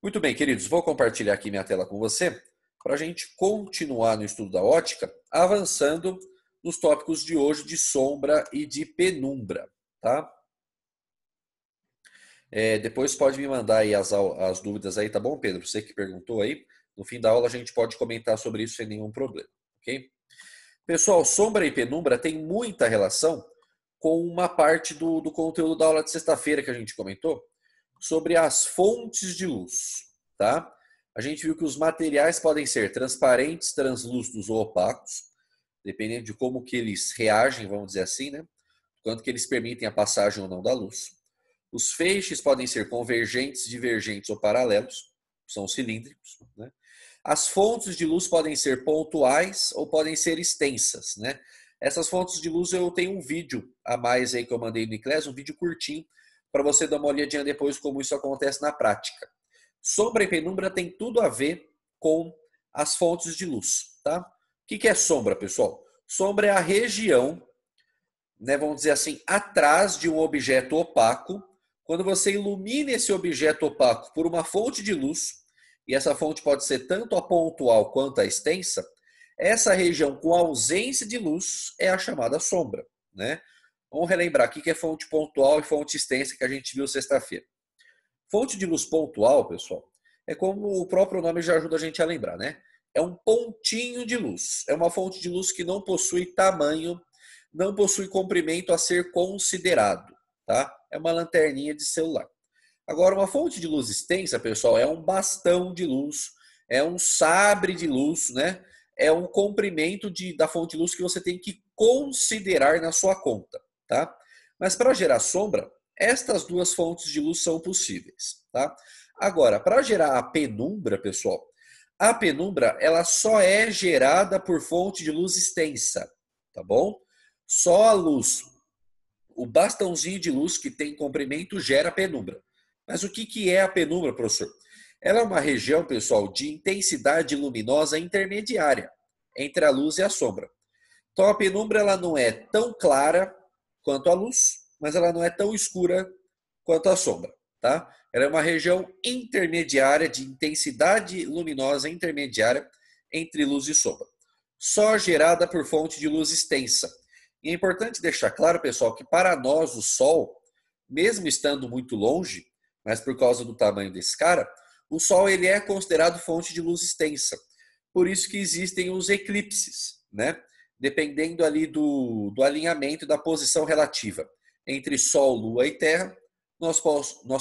Muito bem, queridos, vou compartilhar aqui minha tela com você para a gente continuar no estudo da ótica, avançando nos tópicos de hoje de sombra e de penumbra, tá? Depois pode me mandar aí as dúvidas aí, tá bom, Pedro? Você que perguntou aí. No fim da aula a gente pode comentar sobre isso sem nenhum problema, ok? Pessoal, sombra e penumbra tem muita relação com uma parte do conteúdo da aula de sexta-feira que a gente comentou, sobre as fontes de luz, tá? A gente viu que os materiais podem ser transparentes, translúcidos ou opacos, dependendo de como que eles reagem, vamos dizer assim, né? Quanto que eles permitem a passagem ou não da luz. Os feixes podem ser convergentes, divergentes ou paralelos, são cilíndricos, né? As fontes de luz podem ser pontuais ou podem ser extensas, né? Essas fontes de luz eu tenho um vídeo a mais aí que eu mandei no Iclés, um vídeo curtinho, para você dar uma olhadinha depois como isso acontece na prática. Sombra e penumbra tem tudo a ver com as fontes de luz, tá? O que é sombra, pessoal? Sombra é a região, né, vamos dizer assim, atrás de um objeto opaco. Quando você ilumina esse objeto opaco por uma fonte de luz, e essa fonte pode ser tanto a pontual quanto a extensa, essa região com ausência de luz é a chamada sombra, né? Vamos relembrar o que é fonte pontual e fonte extensa que a gente viu sexta-feira. Fonte de luz pontual, pessoal, é como o próprio nome já ajuda a gente a lembrar, né? É um pontinho de luz. É uma fonte de luz que não possui tamanho, não possui comprimento a ser considerado, tá? É uma lanterninha de celular. Agora, uma fonte de luz extensa, pessoal, é um bastão de luz, é um sabre de luz, né? É um comprimento da fonte de luz que você tem que considerar na sua conta, tá? Mas para gerar sombra, estas duas fontes de luz são possíveis, tá? Agora, para gerar a penumbra, pessoal, a penumbra ela só é gerada por fonte de luz extensa, tá bom? Só a luz, o bastãozinho de luz que tem comprimento gera penumbra. Mas o que é a penumbra, professor? Ela é uma região, pessoal, de intensidade luminosa intermediária entre a luz e a sombra. Então a penumbra ela não é tão clara quanto a luz, mas ela não é tão escura quanto a sombra, tá? Ela é uma região intermediária de intensidade luminosa intermediária entre luz e sombra, só gerada por fonte de luz extensa. E é importante deixar claro, pessoal, que para nós o Sol, mesmo estando muito longe, mas por causa do tamanho desse cara, o Sol ele é considerado fonte de luz extensa. Por isso que existem os eclipses, né? Dependendo ali do alinhamento da posição relativa entre Sol, Lua e Terra, nós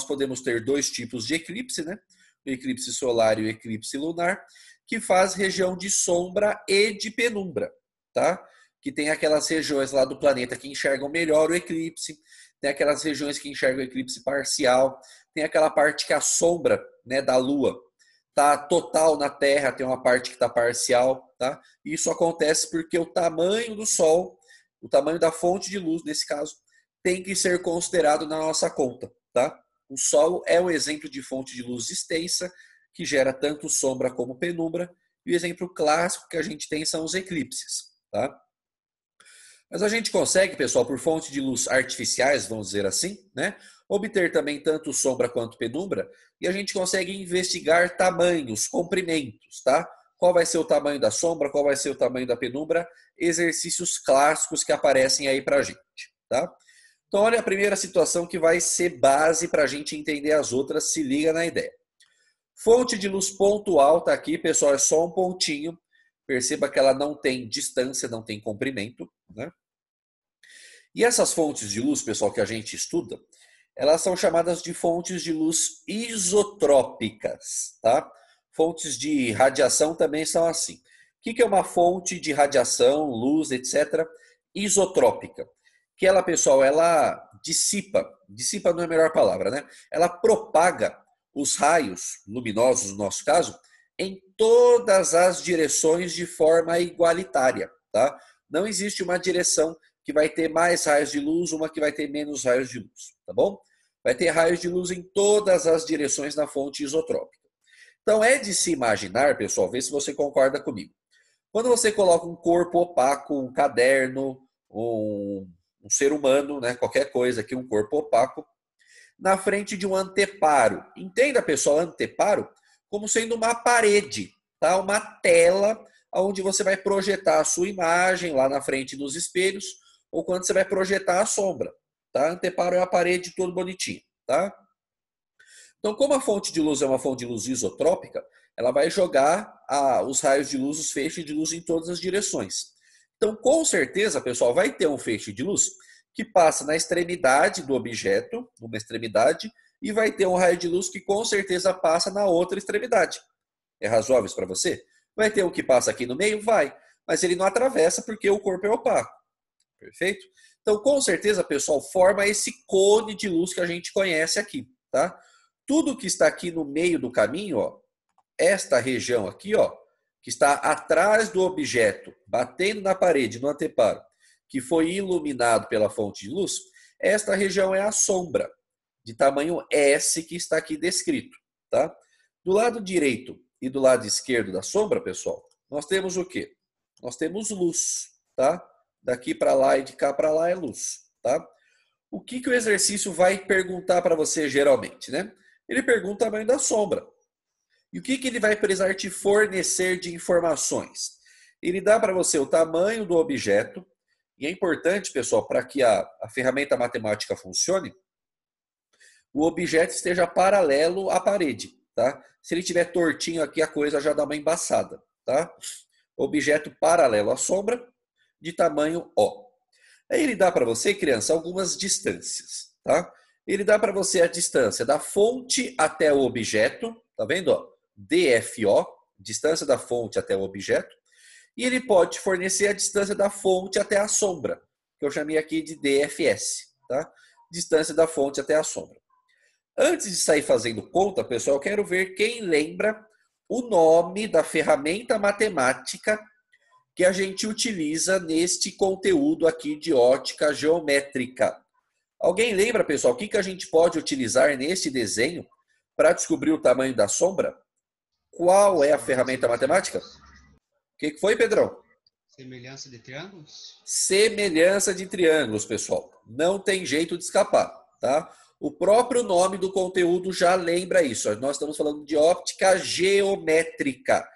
podemos ter dois tipos de eclipse, né? O eclipse solar e o eclipse lunar, que faz região de sombra e de penumbra, tá? Que tem aquelas regiões lá do planeta que enxergam melhor o eclipse, tem aquelas regiões que enxergam o eclipse parcial, tem aquela parte que a sombra, né, da Lua tá total na Terra, tem uma parte que está parcial, tá? Isso acontece porque o tamanho do Sol, o tamanho da fonte de luz, nesse caso, tem que ser considerado na nossa conta, tá? O Sol é um exemplo de fonte de luz extensa, que gera tanto sombra como penumbra, e o exemplo clássico que a gente tem são os eclipses, tá? Mas a gente consegue, pessoal, por fontes de luz artificiais, vamos dizer assim, né? Obter também tanto sombra quanto penumbra, e a gente consegue investigar tamanhos, comprimentos, tá? Qual vai ser o tamanho da sombra, qual vai ser o tamanho da penumbra, exercícios clássicos que aparecem aí pra gente, tá? Então, olha a primeira situação que vai ser base para a gente entender as outras, se liga na ideia. Fonte de luz pontual tá aqui, pessoal, é só um pontinho. Perceba que ela não tem distância, não tem comprimento, né? E essas fontes de luz, pessoal, que a gente estuda, elas são chamadas de fontes de luz isotrópicas, tá? Fontes de radiação também são assim. O que é uma fonte de radiação, luz, etc., isotrópica? Que ela, pessoal, ela dissipa não é a melhor palavra, né? Ela propaga os raios luminosos, no nosso caso, em todas as direções de forma igualitária, tá? Não existe uma direção que vai ter mais raios de luz, uma que vai ter menos raios de luz, tá bom? Vai ter raios de luz em todas as direções na fonte isotrópica. Então é de se imaginar, pessoal, vê se você concorda comigo. Quando você coloca um corpo opaco, um caderno, um ser humano, né, qualquer coisa aqui, um corpo opaco, na frente de um anteparo. Entenda, pessoal, anteparo como sendo uma parede, tá? Uma tela onde você vai projetar a sua imagem lá na frente dos espelhos ou quando você vai projetar a sombra, tá? Anteparo é a parede todo bonitinho, tá? Então, como a fonte de luz é uma fonte de luz isotrópica, ela vai jogar os raios de luz, os feixes de luz em todas as direções. Então, com certeza, pessoal, vai ter um feixe de luz que passa na extremidade do objeto, numa extremidade, e vai ter um raio de luz que com certeza passa na outra extremidade. É razoável isso para você? Vai ter um que passa aqui no meio? Vai. Mas ele não atravessa porque o corpo é opaco. Perfeito? Então, com certeza, pessoal, forma esse cone de luz que a gente conhece aqui, tá? Tudo que está aqui no meio do caminho, ó, esta região aqui, ó, que está atrás do objeto, batendo na parede, no anteparo, que foi iluminado pela fonte de luz, esta região é a sombra, de tamanho S, que está aqui descrito, tá? Do lado direito e do lado esquerdo da sombra, pessoal, nós temos o quê? Nós temos luz, tá? Daqui para lá e de cá para lá é luz, tá? O que o exercício vai perguntar para você geralmente, né? Ele pergunta o tamanho da sombra. E o que ele vai precisar te fornecer de informações? Ele dá para você o tamanho do objeto, e é importante, pessoal, para que a ferramenta matemática funcione, o objeto esteja paralelo à parede, tá? Se ele estiver tortinho aqui, a coisa já dá uma embaçada, tá? Objeto paralelo à sombra, de tamanho O. Aí ele dá para você, criança, algumas distâncias, tá? Ele dá para você a distância da fonte até o objeto, tá vendo? Ó? DFO, distância da fonte até o objeto, e ele pode fornecer a distância da fonte até a sombra, que eu chamei aqui de DFS, tá? Distância da fonte até a sombra. Antes de sair fazendo conta, pessoal, eu quero ver quem lembra o nome da ferramenta matemática que a gente utiliza neste conteúdo aqui de ótica geométrica. Alguém lembra, pessoal, o que a gente pode utilizar neste desenho para descobrir o tamanho da sombra? Qual é a ferramenta matemática? O que foi, Pedrão? Semelhança de triângulos? Semelhança de triângulos, pessoal. Não tem jeito de escapar, tá? O próprio nome do conteúdo já lembra isso. Nós estamos falando de óptica geométrica.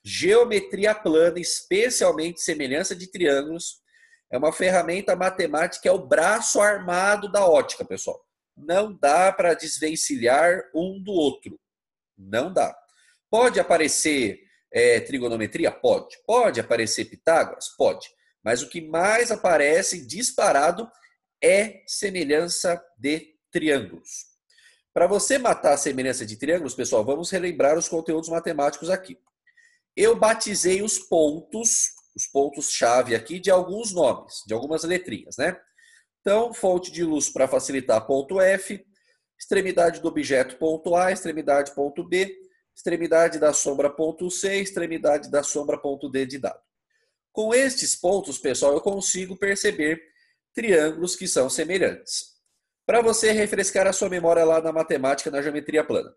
Geometria plana, especialmente semelhança de triângulos, é uma ferramenta matemática, é o braço armado da ótica, pessoal. Não dá para desvencilhar um do outro. Não dá. Pode aparecer trigonometria? Pode. Pode aparecer Pitágoras? Pode. Mas o que mais aparece disparado é semelhança de triângulos. Para você matar a semelhança de triângulos, pessoal, vamos relembrar os conteúdos matemáticos aqui. Eu batizei os pontos-chave aqui de alguns nomes, de algumas letrinhas, né? Então, fonte de luz para facilitar, ponto F, extremidade do objeto, ponto A, extremidade, ponto B, extremidade da sombra, ponto C, extremidade da sombra, ponto D de dado. Com estes pontos, pessoal, eu consigo perceber triângulos que são semelhantes. Para você refrescar a sua memória lá na matemática, na geometria plana.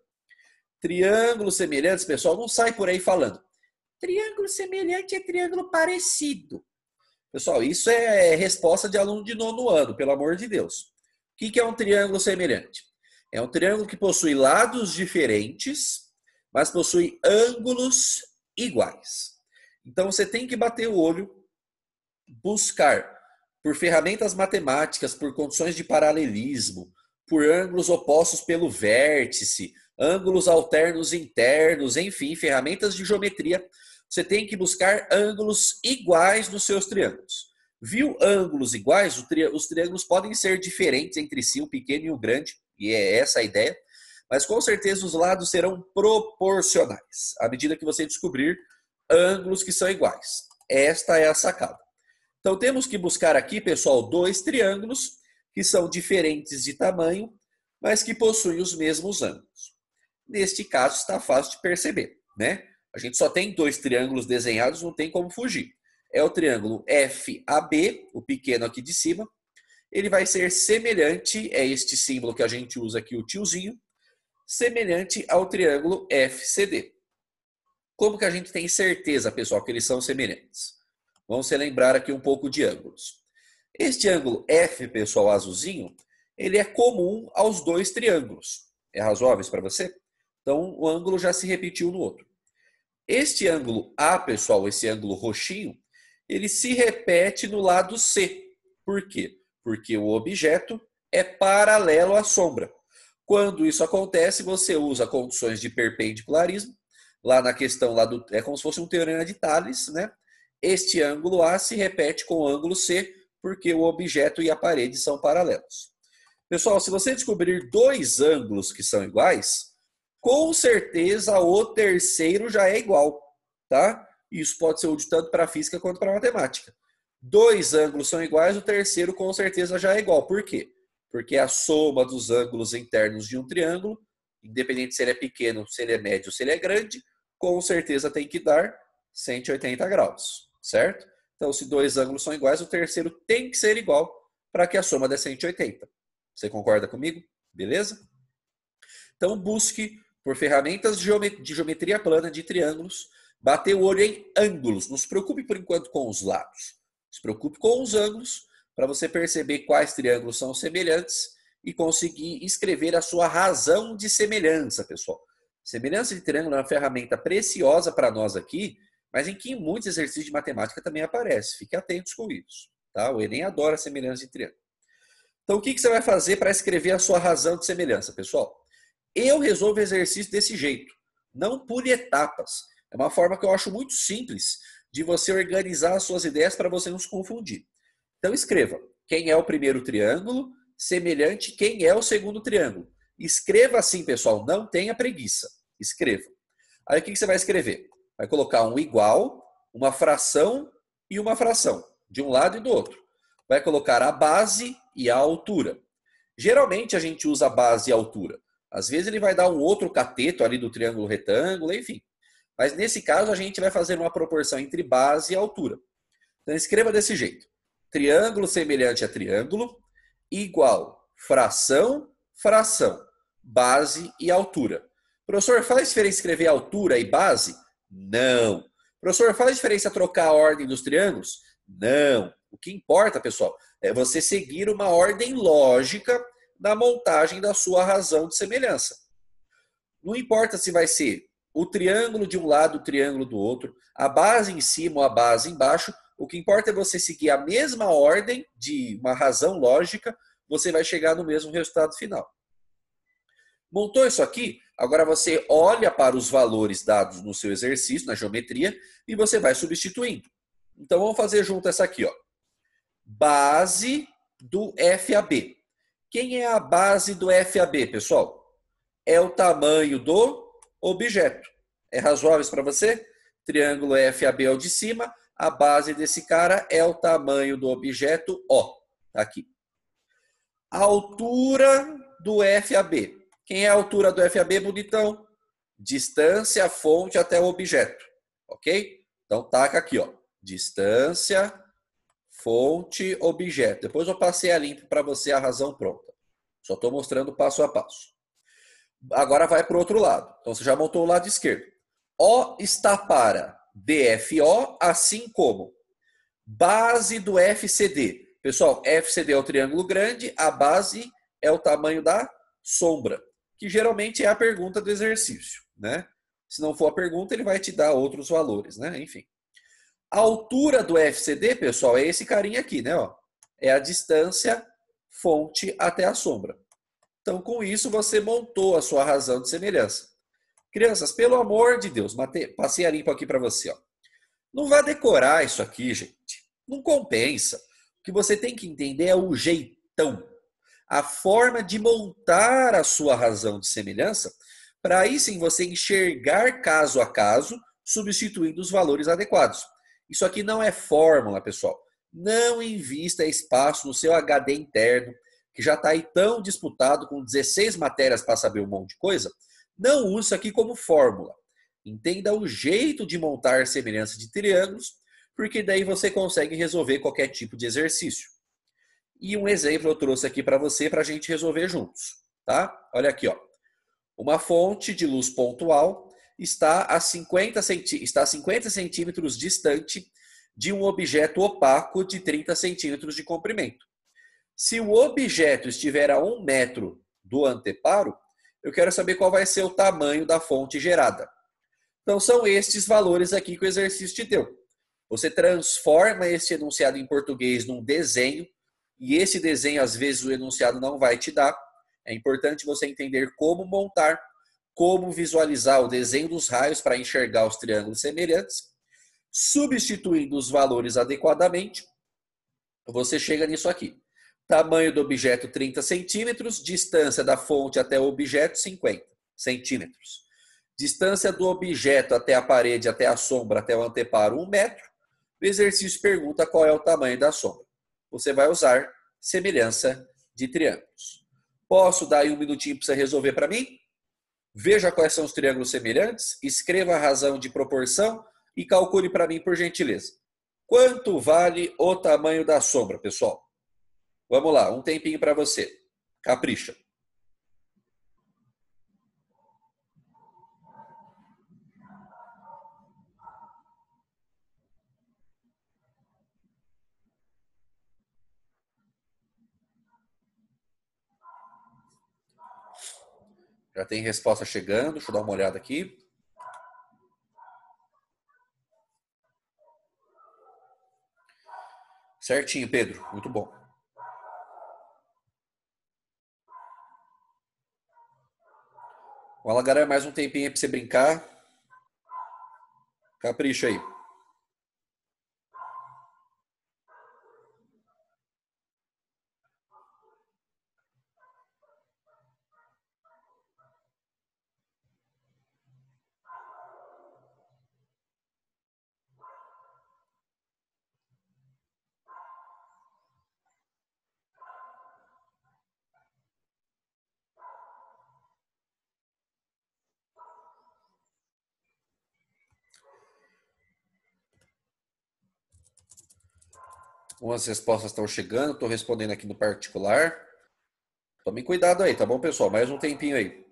Triângulos semelhantes, pessoal, não sai por aí falando. Triângulo semelhante é triângulo parecido. Pessoal, isso é resposta de aluno de nono ano, pelo amor de Deus. O que é um triângulo semelhante? É um triângulo que possui lados diferentes, mas possui ângulos iguais. Então você tem que bater o olho, buscar por ferramentas matemáticas, por condições de paralelismo, por ângulos opostos pelo vértice, ângulos alternos internos, enfim, ferramentas de geometria. Você tem que buscar ângulos iguais nos seus triângulos. Viu ângulos iguais? Os triângulos podem ser diferentes entre si, o pequeno e o grande, e é essa a ideia, mas com certeza os lados serão proporcionais, à medida que você descobrir ângulos que são iguais. Esta é a sacada. Então temos que buscar aqui, pessoal, dois triângulos que são diferentes de tamanho, mas que possuem os mesmos ângulos. Neste caso está fácil de perceber, né? A gente só tem dois triângulos desenhados, não tem como fugir. É o triângulo FAB, o pequeno aqui de cima. Ele vai ser semelhante, é este símbolo que a gente usa aqui, o tiozinho, semelhante ao triângulo FCD. Como que a gente tem certeza, pessoal, que eles são semelhantes? Vamos relembrar aqui um pouco de ângulos. Este ângulo F, pessoal, azulzinho, ele é comum aos dois triângulos. É razoável isso para você? Então, o ângulo já se repetiu no outro. Este ângulo A, pessoal, esse ângulo roxinho, ele se repete no lado C. Por quê? Porque o objeto é paralelo à sombra. Quando isso acontece, você usa condições de perpendicularismo. Lá na questão, é como se fosse um teorema de Thales, né? Este ângulo A se repete com o ângulo C, porque o objeto e a parede são paralelos. Pessoal, se você descobrir dois ângulos que são iguais, com certeza o terceiro já é igual, tá? Isso pode ser útil tanto para a física quanto para a matemática. Dois ângulos são iguais, o terceiro com certeza já é igual. Por quê? Porque a soma dos ângulos internos de um triângulo, independente se ele é pequeno, se ele é médio, se ele é grande, com certeza tem que dar 180 graus, certo? Então, se dois ângulos são iguais, o terceiro tem que ser igual para que a soma dê 180. Você concorda comigo? Beleza? Então, busque por ferramentas de geometria plana de triângulos, bater o olho em ângulos. Não se preocupe por enquanto com os lados. Se preocupe com os ângulos para você perceber quais triângulos são semelhantes e conseguir escrever a sua razão de semelhança, pessoal. Semelhança de triângulo é uma ferramenta preciosa para nós aqui, mas em que em muitos exercícios de matemática também aparece. Fique atentos com isso. Tá? O Enem adora semelhança de triângulo. Então, o que você vai fazer para escrever a sua razão de semelhança, pessoal? Eu resolvo o exercício desse jeito, não por etapas. É uma forma que eu acho muito simples de você organizar as suas ideias para você não se confundir. Então, escreva quem é o primeiro triângulo, semelhante quem é o segundo triângulo. Escreva assim, pessoal, não tenha preguiça. Escreva. Aí, o que você vai escrever? Vai colocar um igual, uma fração e uma fração, de um lado e do outro. Vai colocar a base e a altura. Geralmente, a gente usa a base e a altura. Às vezes ele vai dar um outro cateto ali do triângulo retângulo, enfim. Mas nesse caso a gente vai fazer uma proporção entre base e altura. Então escreva desse jeito. Triângulo semelhante a triângulo, igual fração, fração, base e altura. Professor, faz diferença escrever altura e base? Não. Professor, faz diferença trocar a ordem dos triângulos? Não. O que importa, pessoal, é você seguir uma ordem lógica na montagem da sua razão de semelhança. Não importa se vai ser o triângulo de um lado, o triângulo do outro, a base em cima ou a base embaixo, o que importa é você seguir a mesma ordem de uma razão lógica, você vai chegar no mesmo resultado final. Montou isso aqui? Agora você olha para os valores dados no seu exercício, na geometria, e você vai substituindo. Então vamos fazer junto essa aqui, ó. Base do FAB. Quem é a base do FAB, pessoal? É o tamanho do objeto. É razoável isso para você? Triângulo FAB é o de cima. A base desse cara é o tamanho do objeto O. Tá aqui. A altura do FAB. Quem é a altura do FAB, bonitão? Distância, fonte até o objeto. Ok? Então taca aqui, ó. Distância, fonte, objeto. Depois eu passei a limpo para você a razão pronta. Só estou mostrando passo a passo. Agora vai para o outro lado. Então você já montou o lado esquerdo. O está para DFO, assim como base do FCD. Pessoal, FCD é o triângulo grande, a base é o tamanho da sombra, que geralmente é a pergunta do exercício, né? Se não for a pergunta, ele vai te dar outros valores, né? Enfim. A altura do FCD, pessoal, é esse carinha aqui, né? Ó. É a distância fonte até a sombra. Então, com isso, você montou a sua razão de semelhança. Crianças, pelo amor de Deus, passei a limpo aqui para você. Ó. Não vá decorar isso aqui, gente. Não compensa. O que você tem que entender é o jeitão. A forma de montar a sua razão de semelhança, para aí sim você enxergar caso a caso, substituindo os valores adequados. Isso aqui não é fórmula, pessoal. Não invista espaço no seu HD interno, que já está aí tão disputado com 16 matérias para saber um monte de coisa. Não use isso aqui como fórmula. Entenda o jeito de montar semelhança de triângulos, porque daí você consegue resolver qualquer tipo de exercício. E um exemplo eu trouxe aqui para você, para a gente resolver juntos. Tá? Olha aqui, ó. Uma fonte de luz pontual está a 50 centímetros distante de um objeto opaco de 30 centímetros de comprimento. Se o objeto estiver a 1 metro do anteparo, eu quero saber qual vai ser o tamanho da fonte gerada. Então, são estes valores aqui que o exercício te deu. Você transforma esse enunciado em português num desenho, e esse desenho, às vezes, o enunciado não vai te dar. É importante você entender como montar, como visualizar o desenho dos raios para enxergar os triângulos semelhantes. Substituindo os valores adequadamente, você chega nisso aqui. Tamanho do objeto 30 centímetros, distância da fonte até o objeto 50 centímetros. Distância do objeto até a parede, até a sombra, até o anteparo 1 metro. O exercício pergunta qual é o tamanho da sombra. Você vai usar semelhança de triângulos. Posso dar aí um minutinho para você resolver para mim? Veja quais são os triângulos semelhantes, escreva a razão de proporção e calcule para mim, por gentileza. Quanto vale o tamanho da sombra, pessoal? Vamos lá, um tempinho para você. Capricha. Já tem resposta chegando, deixa eu dar uma olhada aqui. Certinho, Pedro, muito bom. Vamos lá, galera, mais um tempinho para você brincar. Capricha aí. Umas respostas estão chegando, estou respondendo aqui no particular. Tomem cuidado aí, tá bom, pessoal? Mais um tempinho aí.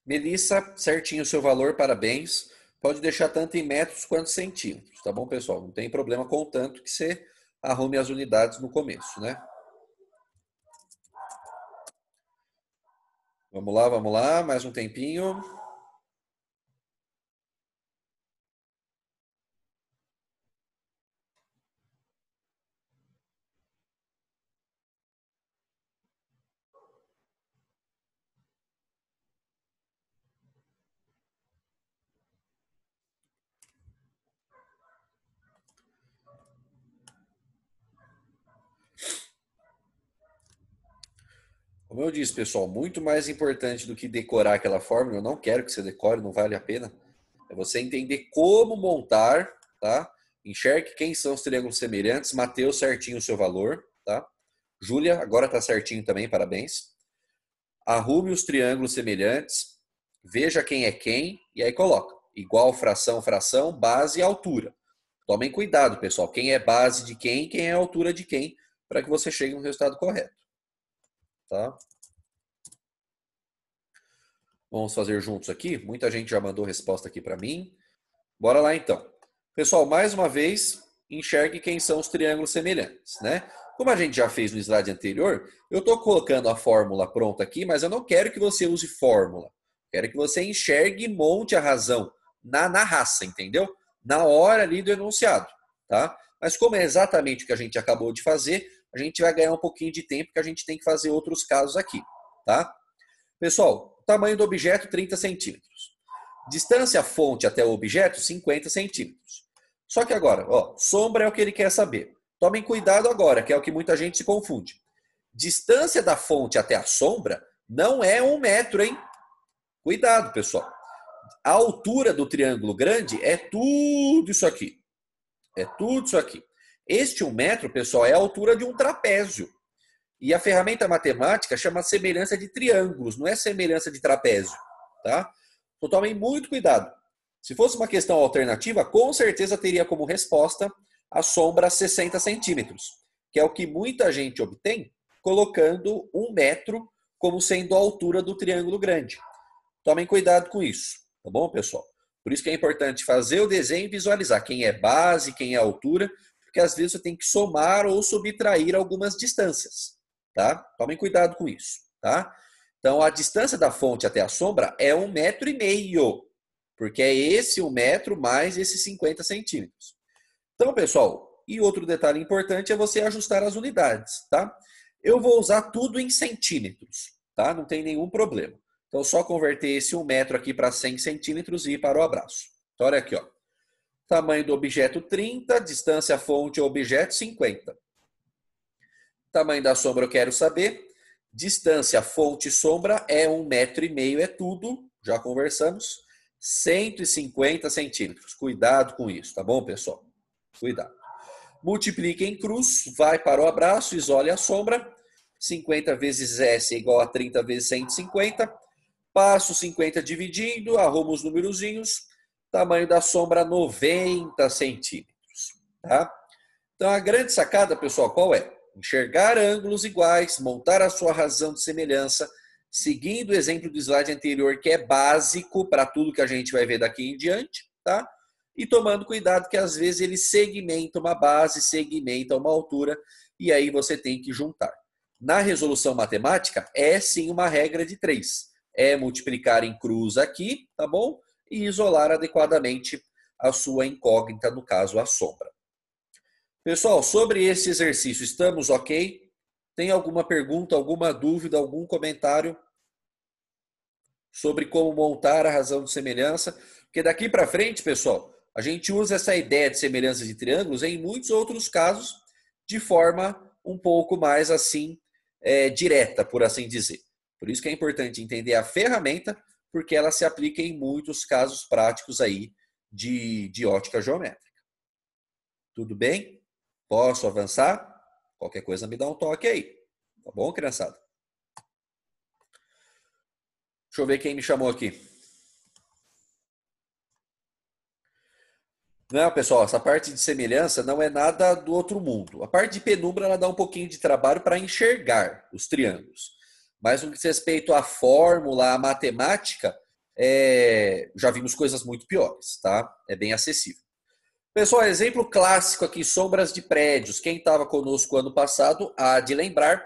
Melissa, certinho o seu valor, parabéns. Pode deixar tanto em metros quanto centímetros, tá bom, pessoal? Não tem problema, contanto que você arrume as unidades no começo, né? Vamos lá, mais um tempinho. Como eu disse, pessoal, muito mais importante do que decorar aquela fórmula, eu não quero que você decore, não vale a pena, é você entender como montar, tá? Enxergue quem são os triângulos semelhantes, Mateus, certinho o seu valor, tá? Júlia, agora tá certinho também, parabéns. Arrume os triângulos semelhantes, veja quem é quem, e aí coloca igual, fração, fração, base e altura. Tomem cuidado, pessoal, quem é base de quem é a altura de quem, para que você chegue no resultado correto. Tá? Vamos fazer juntos aqui. Muita gente já mandou resposta aqui para mim. Bora lá então. Pessoal, mais uma vez, enxergue quem são os triângulos semelhantes, né? Como a gente já fez no slide anterior, eu estou colocando a fórmula pronta aqui, mas eu não quero que você use fórmula. Quero que você enxergue e monte a razão na raça, entendeu? Na hora ali do enunciado, tá? Mas como é exatamente o que a gente acabou de fazer, a gente vai ganhar um pouquinho de tempo, que a gente tem que fazer outros casos aqui, tá? Pessoal, tamanho do objeto 30 centímetros. Distância fonte até o objeto 50 centímetros. Só que agora, ó, sombra é o que ele quer saber. Tomem cuidado agora, que é o que muita gente se confunde. Distância da fonte até a sombra não é 1 metro, hein? Cuidado, pessoal. A altura do triângulo grande é tudo isso aqui. É tudo isso aqui. Este 1 metro, pessoal, é a altura de um trapézio. E a ferramenta matemática chama semelhança de triângulos, não é semelhança de trapézio, tá? Então tomem muito cuidado. Se fosse uma questão alternativa, com certeza teria como resposta a sombra 60 centímetros, que é o que muita gente obtém colocando 1 metro como sendo a altura do triângulo grande. Tomem cuidado com isso, tá bom, pessoal? Por isso que é importante fazer o desenho e visualizar quem é base, quem é altura, porque às vezes você tem que somar ou subtrair algumas distâncias, tá? Tomem cuidado com isso, tá? Então, a distância da fonte até a sombra é 1,5 metro, porque é esse 1 metro mais esses 50 centímetros. Então, pessoal, e outro detalhe importante é você ajustar as unidades, tá? Eu vou usar tudo em centímetros, tá? Não tem nenhum problema. Então, só converter esse 1 metro aqui para 100 centímetros e ir para o abraço. Então, olha aqui, ó. Tamanho do objeto 30, distância fonte ao objeto 50. Tamanho da sombra eu quero saber. Distância fonte sombra é 1,5 metro, é tudo, já conversamos. 150 centímetros. Cuidado com isso, tá bom, pessoal? Cuidado. Multiplique em cruz, vai para o abraço, isole a sombra. 50 vezes S é igual a 30 vezes 150. Passo 50 dividindo, arrumo os numerozinhos. Tamanho da sombra 90 centímetros. Tá? Então a grande sacada, pessoal, qual é? Enxergar ângulos iguais, montar a sua razão de semelhança, seguindo o exemplo do slide anterior, que é básico para tudo que a gente vai ver daqui em diante, tá? E tomando cuidado que às vezes ele segmenta uma base, segmenta uma altura, e aí você tem que juntar. Na resolução matemática, é sim uma regra de 3. É multiplicar em cruz aqui, tá bom? E isolar adequadamente a sua incógnita, no caso a sombra. Pessoal, sobre esse exercício, estamos ok? Tem alguma pergunta, alguma dúvida, algum comentário sobre como montar a razão de semelhança? Porque daqui para frente, pessoal, a gente usa essa ideia de semelhança de triângulos em muitos outros casos de forma um pouco mais assim, direta, por assim dizer. Por isso que é importante entender a ferramenta, porque ela se aplica em muitos casos práticos aí de ótica geométrica. Tudo bem? Posso avançar? Qualquer coisa me dá um toque aí. Tá bom, criançada? Deixa eu ver quem me chamou aqui. Não, pessoal, essa parte de semelhança não é nada do outro mundo. A parte de penumbra ela dá um pouquinho de trabalho para enxergar os triângulos. Mas no que diz respeito à fórmula, à matemática, já vimos coisas muito piores, tá? É bem acessível. Pessoal, exemplo clássico aqui, sombras de prédios. Quem estava conosco ano passado há de lembrar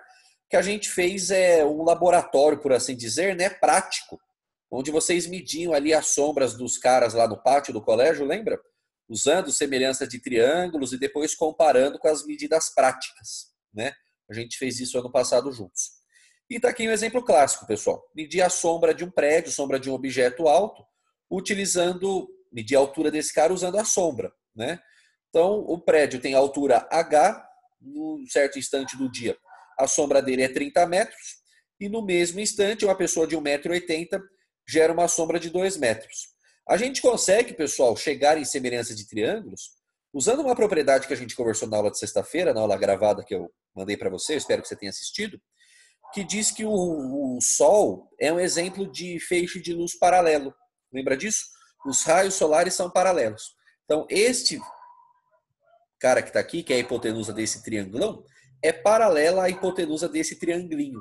que a gente fez um laboratório, por assim dizer, né, prático, onde vocês mediam ali as sombras dos caras lá no pátio do colégio, lembra? Usando semelhança de triângulos e depois comparando com as medidas práticas, né? A gente fez isso ano passado juntos. E está aqui um exemplo clássico, pessoal. Medir a sombra de um prédio, sombra de um objeto alto, medir a altura desse cara usando a sombra, né? Então, o prédio tem altura H, num certo instante do dia, a sombra dele é 30 metros, e no mesmo instante, uma pessoa de 1,80 m gera uma sombra de 2 metros. A gente consegue, pessoal, chegar em semelhança de triângulos usando uma propriedade que a gente conversou na aula de sexta-feira, na aula gravada que eu mandei para você, espero que você tenha assistido, que diz que o Sol é um exemplo de feixe de luz paralelo. Lembra disso? Os raios solares são paralelos. Então, este cara que está aqui, que é a hipotenusa desse triangulão, é paralela à hipotenusa desse triangulinho.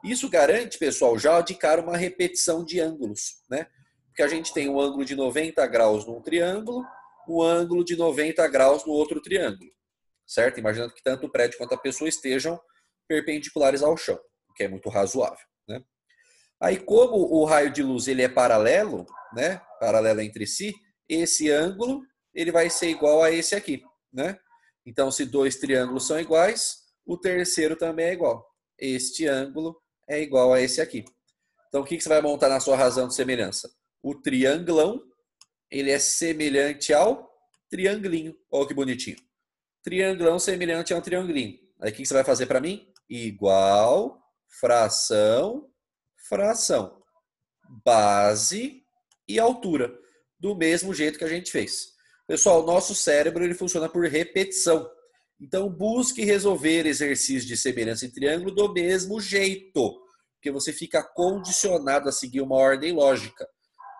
Isso garante, pessoal, já de cara uma repetição de ângulos, né? Porque a gente tem um ângulo de 90 graus num triângulo, um ângulo de 90 graus no outro triângulo, certo? Imaginando que tanto o prédio quanto a pessoa estejam perpendiculares ao chão, o que é muito razoável, né? Aí, como o raio de luz ele é paralelo, né? Paralelo entre si, esse ângulo ele vai ser igual a esse aqui, né? Então, se dois triângulos são iguais, o terceiro também é igual. Este ângulo é igual a esse aqui. Então, o que você vai montar na sua razão de semelhança? O triangulão, ele é semelhante ao triangulinho. Olha que bonitinho. Triangulão semelhante a um triangulinho. Aí, o que você vai fazer para mim? Igual, fração, fração. Base e altura. Do mesmo jeito que a gente fez. Pessoal, o nosso cérebro ele funciona por repetição. Então, busque resolver exercícios de semelhança em triângulo do mesmo jeito. Porque você fica condicionado a seguir uma ordem lógica.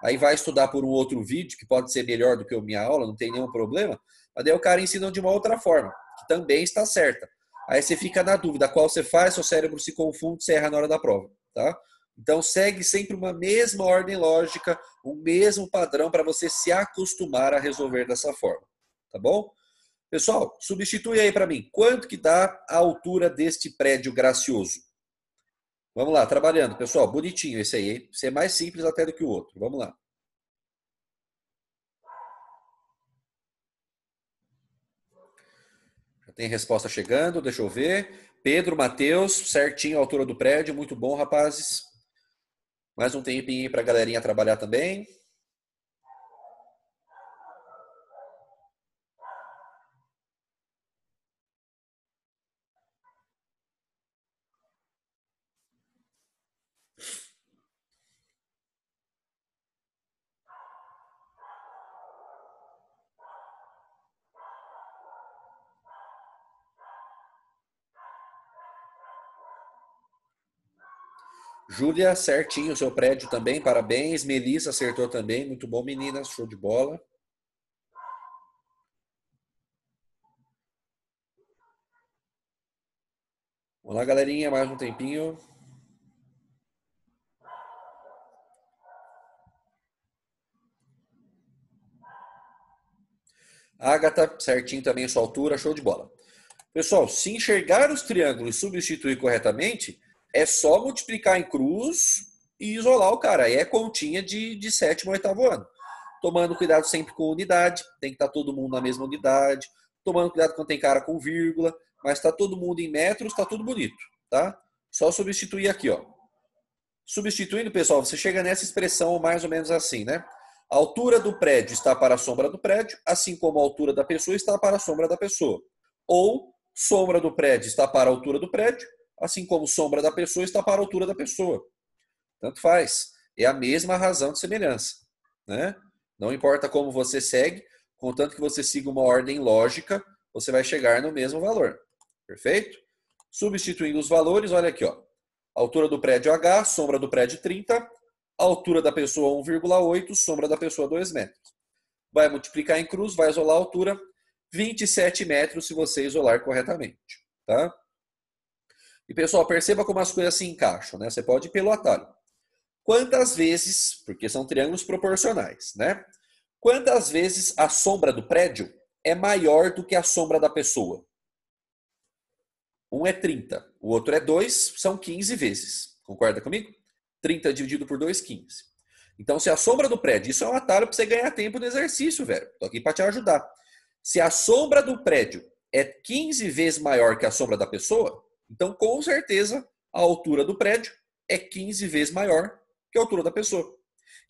aí vai estudar por um outro vídeo, que pode ser melhor do que a minha aula, não tem nenhum problema, mas daí o cara ensina de uma outra forma, que também está certa. Aí você fica na dúvida qual você faz, seu cérebro se confunde, você erra na hora da prova, tá? Então segue sempre uma mesma ordem lógica, um mesmo padrão para você se acostumar a resolver dessa forma, tá bom? Pessoal, substitui aí para mim. Quanto que dá a altura deste prédio gracioso? Vamos lá, trabalhando. Pessoal, bonitinho esse aí, hein? Esse é mais simples até do que o outro. Vamos lá. Já tem resposta chegando, deixa eu ver. Pedro, Matheus, certinho a altura do prédio. Muito bom, rapazes. Mais um tempinho aí para a galerinha trabalhar também. Júlia, certinho o seu prédio também, parabéns. Melissa acertou também, muito bom, meninas, show de bola. Vamos lá, galerinha, mais um tempinho. Agatha, certinho também a sua altura, show de bola. Pessoal, se enxergar os triângulos e substituir corretamente, é só multiplicar em cruz e isolar o cara. Aí é continha de sétimo ou oitavo ano. Tomando cuidado sempre com unidade, tem que estar todo mundo na mesma unidade. Tomando cuidado quando tem cara com vírgula, mas está todo mundo em metros, está tudo bonito, tá? Só substituir aqui, ó. Substituindo, pessoal, você chega nessa expressão mais ou menos assim, né? A altura do prédio está para a sombra do prédio, assim como a altura da pessoa está para a sombra da pessoa. Ou sombra do prédio está para a altura do prédio, assim como sombra da pessoa está para a altura da pessoa. Tanto faz. É a mesma razão de semelhança, né? Não importa como você segue, contanto que você siga uma ordem lógica, você vai chegar no mesmo valor. Perfeito? Substituindo os valores, olha aqui, ó. Altura do prédio H, sombra do prédio 30, altura da pessoa 1,8, sombra da pessoa 2 metros. Vai multiplicar em cruz, vai isolar a altura, 27 metros se você isolar corretamente, tá? E pessoal, perceba como as coisas se encaixam, né? Você pode ir pelo atalho. Quantas vezes, porque são triângulos proporcionais, né? Quantas vezes a sombra do prédio é maior do que a sombra da pessoa? Um é 30, o outro é 2, são 15 vezes. Concorda comigo? 30 dividido por 2, 15. Então, se a sombra do prédio, isso é um atalho para você ganhar tempo no exercício, velho. Tô aqui para te ajudar. Se a sombra do prédio é 15 vezes maior que a sombra da pessoa, então com certeza a altura do prédio é 15 vezes maior que a altura da pessoa.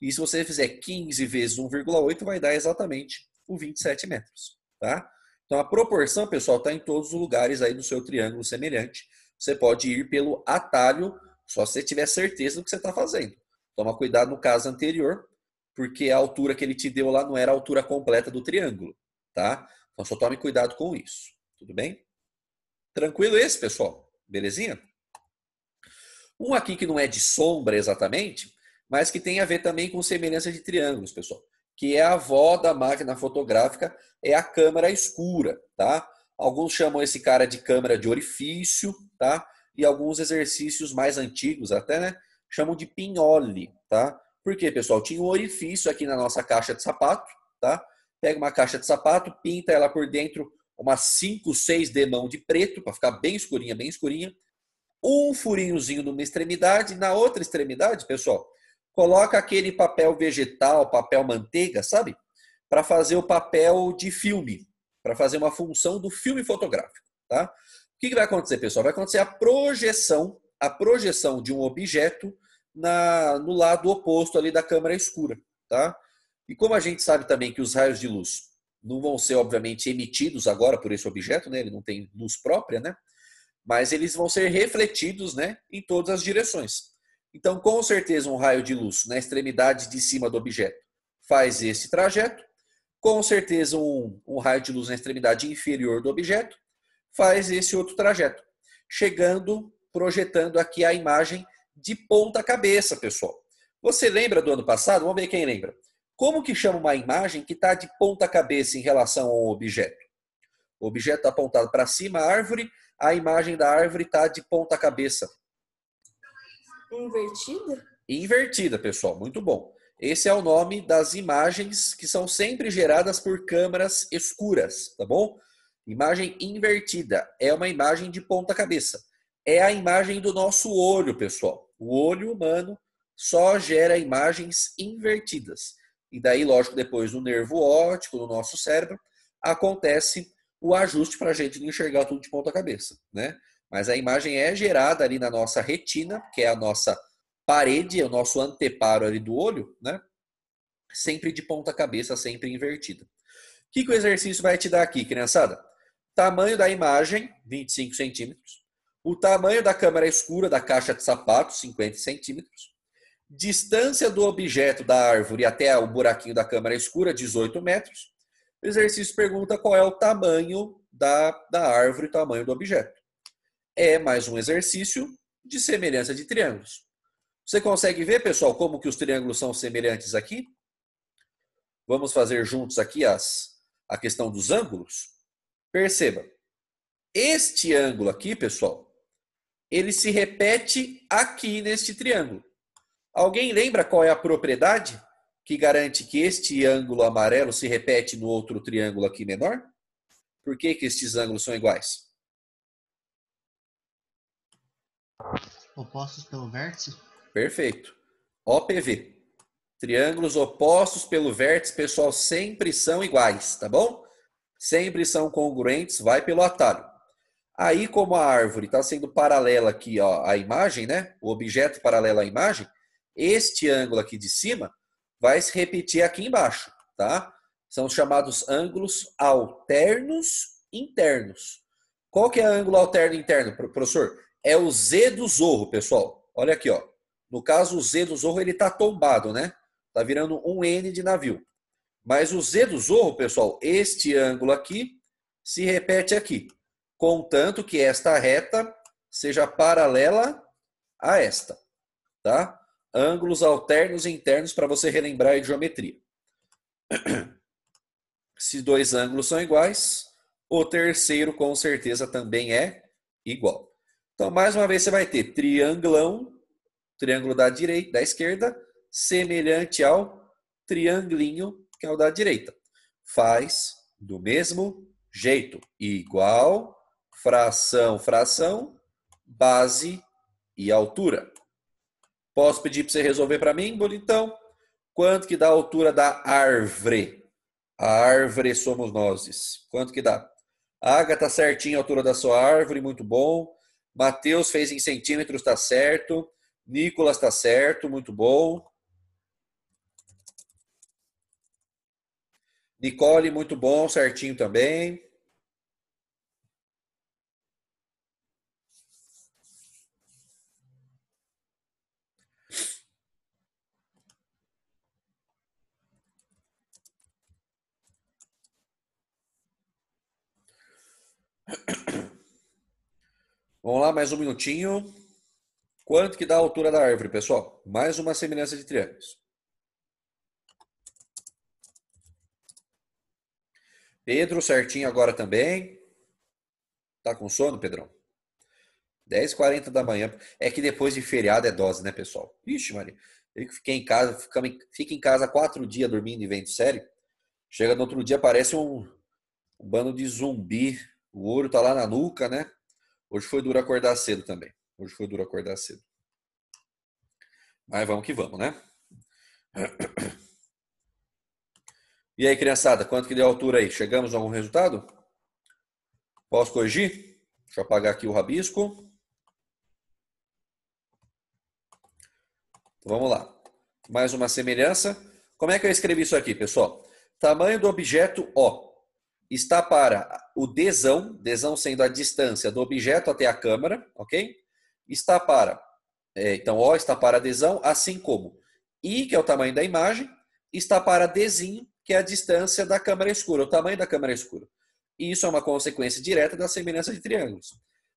E se você fizer 15 vezes 1,8, vai dar exatamente o 27 metros, tá? Então a proporção, pessoal, está em todos os lugares aí do seu triângulo semelhante. Você pode ir pelo atalho, só se você tiver certeza do que você está fazendo. Toma cuidado no caso anterior, porque a altura que ele te deu lá não era a altura completa do triângulo, tá? Então só tome cuidado com isso, tudo bem? Tranquilo esse, pessoal? Belezinha? Um aqui que não é de sombra exatamente, mas que tem a ver também com semelhança de triângulos, pessoal. Que é a avó da máquina fotográfica, é a câmera escura, tá? Alguns chamam esse cara de câmera de orifício, tá? E alguns exercícios mais antigos até, né? Chamam de pinhole, tá? Por quê, pessoal? Tinha um orifício aqui na nossa caixa de sapato, tá? Pega uma caixa de sapato, pinta ela por dentro umas 5, 6 demão de preto, para ficar bem escurinha, bem escurinha. Um furinhozinho numa extremidade, na outra extremidade, pessoal, coloca aquele papel vegetal, papel manteiga, sabe? Para fazer o papel de filme, para fazer uma função do filme fotográfico, tá? O que vai acontecer, pessoal? Vai acontecer a projeção de um objeto no lado oposto ali da câmera escura, tá? E como a gente sabe também que os raios de luz não vão ser, obviamente, emitidos agora por esse objeto, né? Ele não tem luz própria, né? Mas eles vão ser refletidos, né, em todas as direções. Então, com certeza, um raio de luz na extremidade de cima do objeto faz esse trajeto. Com certeza, um raio de luz na extremidade inferior do objeto faz esse outro trajeto. Chegando, projetando aqui a imagem de ponta cabeça, pessoal. Você lembra do ano passado? Vamos ver quem lembra. Como que chama uma imagem que está de ponta cabeça em relação ao objeto? O objeto está apontado para cima, a árvore, a imagem da árvore está de ponta cabeça. Invertida? Invertida, pessoal. Muito bom. Esse é o nome das imagens que são sempre geradas por câmeras escuras, tá bom? Imagem invertida é uma imagem de ponta cabeça. É a imagem do nosso olho, pessoal. O olho humano só gera imagens invertidas. E daí, lógico, depois no nervo óptico, no nosso cérebro, acontece o ajuste para a gente não enxergar tudo de ponta cabeça, né? Mas a imagem é gerada ali na nossa retina, que é a nossa parede, é o nosso anteparo ali do olho, né? Sempre de ponta cabeça, sempre invertida. O que o exercício vai te dar aqui, criançada? Tamanho da imagem, 25 centímetros. O tamanho da câmera escura da caixa de sapatos, 50 centímetros. Distância do objeto da árvore até o buraquinho da câmera escura, 18 metros. O exercício pergunta qual é o tamanho da árvore, o tamanho do objeto. É mais um exercício de semelhança de triângulos. Você consegue ver, pessoal, como que os triângulos são semelhantes aqui? Vamos fazer juntos aqui a questão dos ângulos. Perceba, este ângulo aqui, pessoal, ele se repete aqui neste triângulo. Alguém lembra qual é a propriedade que garante que este ângulo amarelo se repete no outro triângulo aqui menor? Por que estes ângulos são iguais? Opostos pelo vértice? Perfeito. OPV. Triângulos opostos pelo vértice, pessoal, sempre são iguais, tá bom? Sempre são congruentes, vai pelo atalho. Aí, como a árvore está sendo paralela aqui ó, à imagem, né? O objeto paralelo à imagem, este ângulo aqui de cima vai se repetir aqui embaixo, tá? São os chamados ângulos alternos internos. Qual que é o ângulo alterno interno, professor? É o Z do zorro, pessoal. Olha aqui, ó. No caso, o Z do zorro, ele está tombado, né? Está virando um N de navio. Mas o Z do zorro, pessoal, este ângulo aqui se repete aqui, contanto que esta reta seja paralela a esta, tá? Ângulos alternos e internos para você relembrar a geometria. Se dois ângulos são iguais, o terceiro com certeza também é igual. Então, mais uma vez, você vai ter triangulão, triângulo da direita, da esquerda, semelhante ao triangulinho, que é o da direita. Faz do mesmo jeito. Igual, fração, fração, base e altura. Posso pedir para você resolver para mim, bonitão? Quanto que dá a altura da árvore? A árvore somos nós. Quanto que dá? Agatha, certinho a altura da sua árvore, muito bom. Matheus fez em centímetros, está certo. Nicolas está certo, muito bom. Nicole, muito bom, certinho também. Vamos lá, mais um minutinho. Quanto que dá a altura da árvore, pessoal? Mais uma semelhança de triângulos. Pedro, certinho agora também. Tá com sono, Pedrão? 10h40 da manhã. É que depois de feriado é dose, né, pessoal? Ixi, Maria. Ele fica em casa, fica em casa 4 dias dormindo e vendo série. Chega no outro dia, parece um bando de zumbi. O olho tá lá na nuca, né? Hoje foi duro acordar cedo também. Hoje foi duro acordar cedo. Mas vamos que vamos, né? E aí, criançada, quanto que deu a altura aí? Chegamos a algum resultado? Posso corrigir? Deixa eu apagar aqui o rabisco. Então, vamos lá. Mais uma semelhança. Como é que eu escrevi isso aqui, pessoal? Tamanho do objeto O está para o Dzão sendo a distância do objeto até a câmera, ok? Está para, então O está para Dzão, assim como I, que é o tamanho da imagem, está para Dzinho, que é a distância da câmera escura, o tamanho da câmera escura. E isso é uma consequência direta da semelhança de triângulos.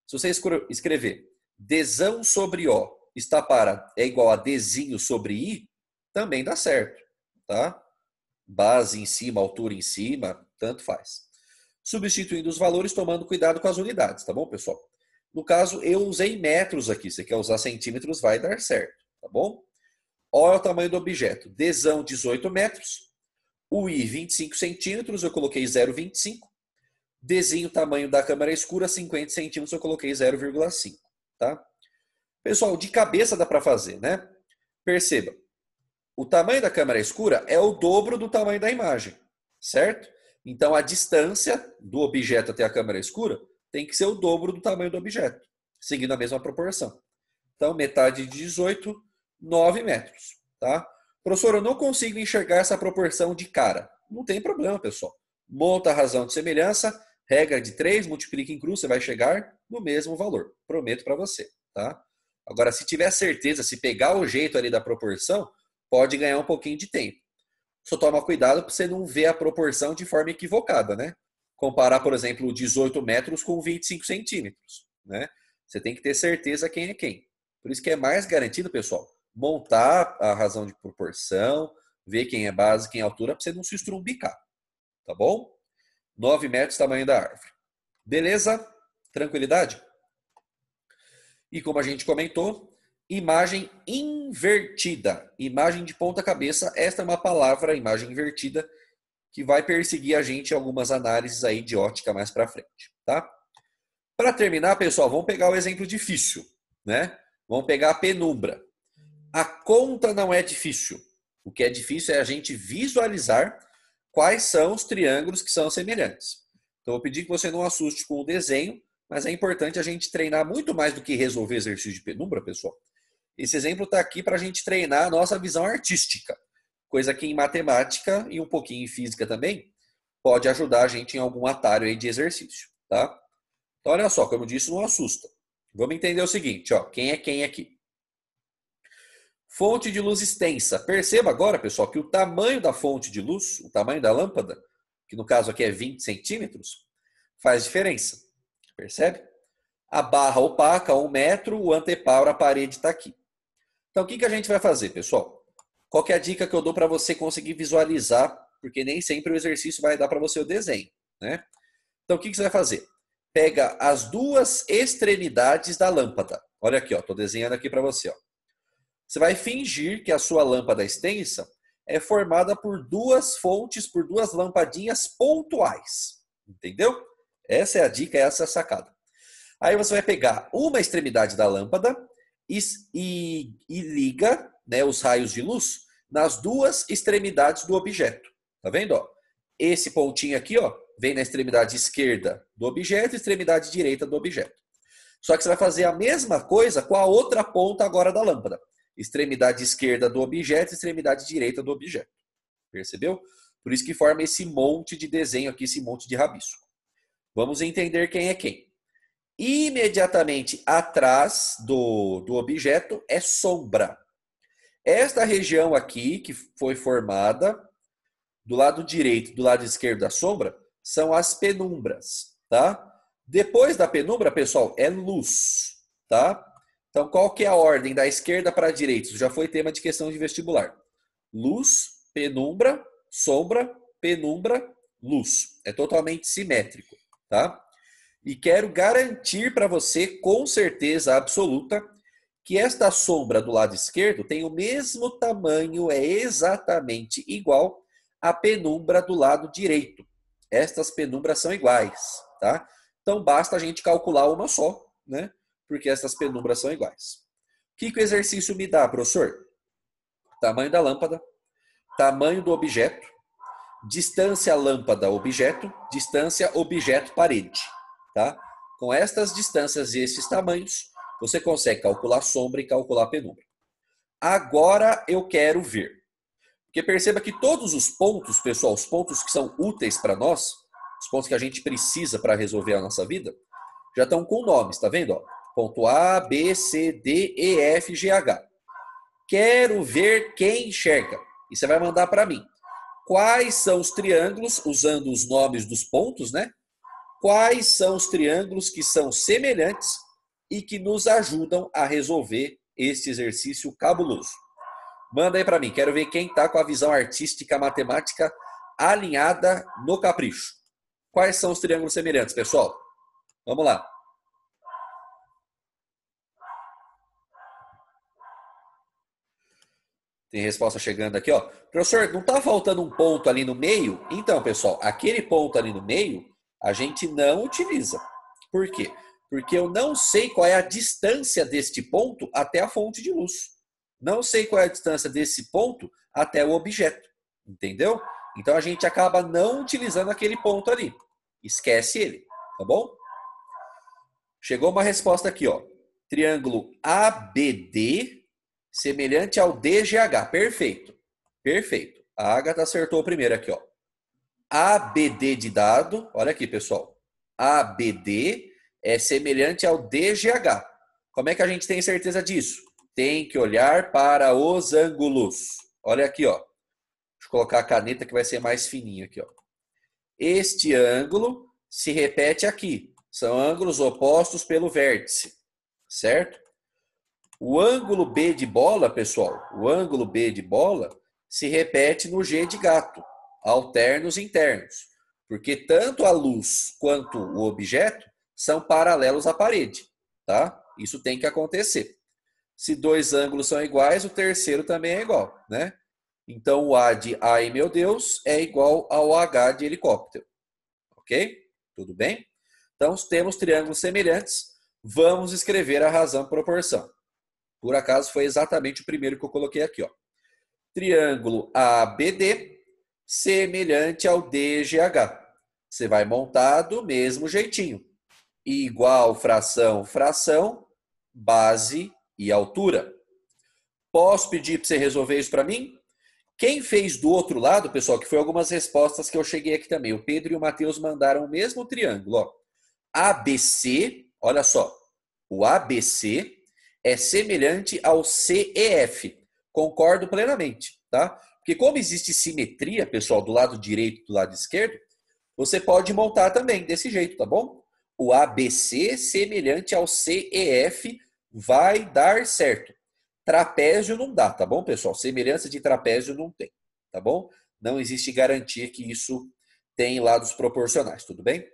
Se você escrever Dzão sobre O está para é igual a Dzinho sobre I, também dá certo, tá? Base em cima, altura em cima, tanto faz. Substituindo os valores, tomando cuidado com as unidades, tá bom, pessoal? No caso, eu usei metros aqui. Se quer usar centímetros, vai dar certo, tá bom? Olha o tamanho do objeto. Dzão, 18 metros. O I, 25 centímetros, eu coloquei 0,25. Dzinho, tamanho da câmara escura, 50 centímetros, eu coloquei 0,5, tá? Pessoal, de cabeça dá para fazer, né? Perceba, o tamanho da câmara escura é o dobro do tamanho da imagem, certo? Então, a distância do objeto até a câmara escura tem que ser o dobro do tamanho do objeto, seguindo a mesma proporção. Então, metade de 18, 9 metros, tá? Professor, eu não consigo enxergar essa proporção de cara. Não tem problema, pessoal. Monta a razão de semelhança, regra de 3, multiplica em cruz, você vai chegar no mesmo valor. Prometo para você, tá? Agora, se tiver certeza, se pegar o jeito ali da proporção, pode ganhar um pouquinho de tempo. Só toma cuidado para você não ver a proporção de forma equivocada, né? Comparar, por exemplo, 18 metros com 25 centímetros, né? Você tem que ter certeza quem é quem. Por isso que é mais garantido, pessoal, montar a razão de proporção, ver quem é base, quem é altura, para você não se estrumbicar, tá bom? 9 metros, tamanho da árvore. Beleza? Tranquilidade? E como a gente comentou, imagem invertida, imagem de ponta cabeça, esta é uma palavra, imagem invertida, que vai perseguir a gente em algumas análises aí de ótica mais para frente, tá? Para terminar, pessoal, vamos pegar o exemplo difícil, né? Vamos pegar a penumbra. A conta não é difícil. O que é difícil é a gente visualizar quais são os triângulos que são semelhantes. Então, eu vou pedir que você não assuste com o desenho, mas é importante a gente treinar muito mais do que resolver exercício de penumbra, pessoal. Esse exemplo está aqui para a gente treinar a nossa visão artística, coisa que em matemática e um pouquinho em física também pode ajudar a gente em algum atalho aí de exercício, tá? Então, olha só, como eu disse, não assusta. Vamos entender o seguinte, ó, quem é quem aqui? Fonte de luz extensa. Perceba agora, pessoal, que o tamanho da fonte de luz, o tamanho da lâmpada, que no caso aqui é 20 centímetros, faz diferença. Percebe? A barra opaca, 1 metro, o anteparo, a parede está aqui. Então, o que a gente vai fazer, pessoal? Qual que é a dica que eu dou para você conseguir visualizar? Porque nem sempre o exercício vai dar para você o desenho, né? Então, o que você vai fazer? Pega as duas extremidades da lâmpada. Olha aqui, ó, estou desenhando aqui para você, ó. Você vai fingir que a sua lâmpada extensa é formada por duas fontes, por duas lampadinhas pontuais. Entendeu? Essa é a dica, essa é a sacada. Aí você vai pegar uma extremidade da lâmpada e liga, né, os raios de luz nas duas extremidades do objeto. Tá vendo? Ó? Esse pontinho aqui, ó, vem na extremidade esquerda do objeto e extremidade direita do objeto. Só que você vai fazer a mesma coisa com a outra ponta agora da lâmpada. Extremidade esquerda do objeto, extremidade direita do objeto. Percebeu? Por isso que forma esse monte de desenho aqui, esse monte de rabisco. Vamos entender quem é quem. Imediatamente atrás do objeto é sombra. Esta região aqui, que foi formada do lado direito e do lado esquerdo da sombra, são as penumbras, tá? Depois da penumbra, pessoal, é luz, tá? Então, qual que é a ordem da esquerda para a direita? Isso já foi tema de questão de vestibular. Luz, penumbra, sombra, penumbra, luz. É totalmente simétrico, tá? E quero garantir para você, com certeza absoluta, que esta sombra do lado esquerdo tem o mesmo tamanho, é exatamente igual à penumbra do lado direito. Estas penumbras são iguais, tá? Então, basta a gente calcular uma só, né? Porque essas penumbras são iguais. O que o exercício me dá, professor? Tamanho da lâmpada, tamanho do objeto, distância lâmpada-objeto, distância objeto-parede. Tá? Com estas distâncias e esses tamanhos, você consegue calcular sombra e calcular penumbra. Agora eu quero ver. Porque perceba que todos os pontos, pessoal, os pontos que são úteis para nós, os pontos que a gente precisa para resolver a nossa vida, já estão com nomes, tá vendo? Ó? Ponto A, B, C, D, E, F, G, H. Quero ver quem enxerga. E você vai mandar para mim. Quais são os triângulos, usando os nomes dos pontos, né? Quais são os triângulos que são semelhantes e que nos ajudam a resolver este exercício cabuloso? Manda aí para mim. Quero ver quem está com a visão artística matemática alinhada no capricho. Quais são os triângulos semelhantes, pessoal? Vamos lá. Tem resposta chegando aqui, ó. Professor, não está faltando um ponto ali no meio? Então, pessoal, aquele ponto ali no meio, a gente não utiliza. Por quê? Porque eu não sei qual é a distância deste ponto até a fonte de luz. Não sei qual é a distância desse ponto até o objeto. Entendeu? Então, a gente acaba não utilizando aquele ponto ali. Esquece ele, tá bom? Chegou uma resposta aqui, ó. Triângulo ABD semelhante ao DGH. Perfeito. Perfeito. A Agatha acertou o primeiro aqui, ó. ABD de dado. Olha aqui, pessoal. ABD é semelhante ao DGH. Como é que a gente tem certeza disso? Tem que olhar para os ângulos. Olha aqui, ó. Deixa eu colocar a caneta que vai ser mais fininho aqui, ó. Este ângulo se repete aqui. São ângulos opostos pelo vértice, certo? O ângulo B de bola, pessoal, o ângulo B de bola se repete no G de gato, alternos internos, porque tanto a luz quanto o objeto são paralelos à parede, tá? Isso tem que acontecer. Se dois ângulos são iguais, o terceiro também é igual, né? Então o A de ai meu Deus é igual ao H de helicóptero, ok? Tudo bem? Então temos triângulos semelhantes, vamos escrever a razão proporção. Por acaso foi exatamente o primeiro que eu coloquei aqui, ó. Triângulo ABD semelhante ao DGH. Você vai montar do mesmo jeitinho. Igual fração, fração, base e altura. Posso pedir para você resolver isso para mim? Quem fez do outro lado, pessoal, que foi algumas respostas que eu cheguei aqui também. O Pedro e o Matheus mandaram o mesmo triângulo, ó. ABC, olha só. O ABC é semelhante ao CEF. Concordo plenamente, tá? Porque como existe simetria, pessoal, do lado direito e do lado esquerdo, você pode montar também desse jeito, tá bom? O ABC semelhante ao CEF vai dar certo. Trapézio não dá, tá bom, pessoal? Semelhança de trapézio não tem, tá bom? Não existe garantia que isso tem lados proporcionais, tudo bem?